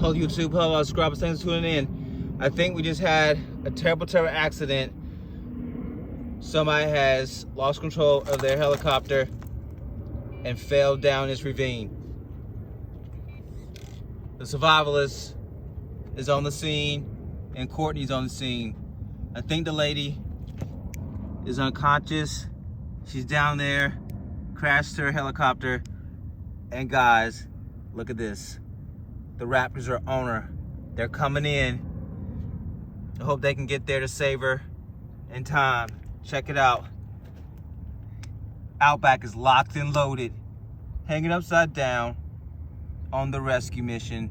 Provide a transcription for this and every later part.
Hello YouTube, hello subscribers, thanks for tuning in. I think we just had a terrible accident. Somebody has lost control of their helicopter and fell down this ravine. The survivalist is on the scene and Courtney's on the scene. I think the lady is unconscious. She's down there, crashed her helicopter, and guys, look at this. The Raptors are on her. They're coming in. I hope they can get there to save her in time. Check it out. Outback is locked and loaded, hanging upside down on the rescue mission.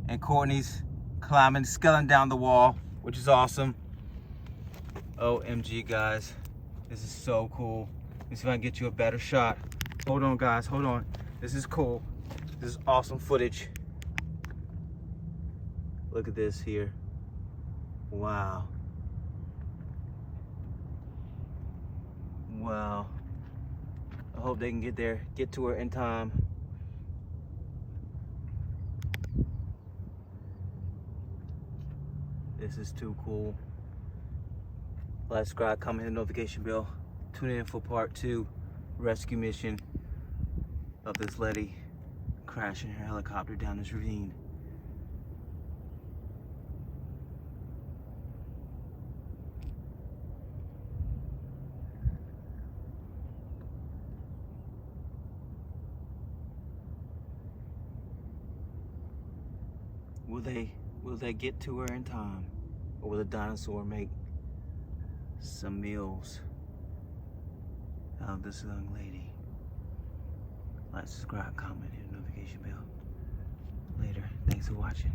And Courtney's climbing, scaling down the wall, which is awesome. OMG, guys. This is so cool. Let me see if I can get you a better shot. Hold on, guys, hold on. This is cool. This is awesome footage. Look at this here. Wow. Wow. I hope they can get to her in time. This is too cool. Like, subscribe, comment, hit the notification bell. Tune in for part 2 rescue mission of this lady crashing her helicopter down this ravine. Will they get to her in time? Or will the dinosaur make some meals out of this young lady? Like, subscribe, comment, hit the notification bell. Later. Thanks for watching.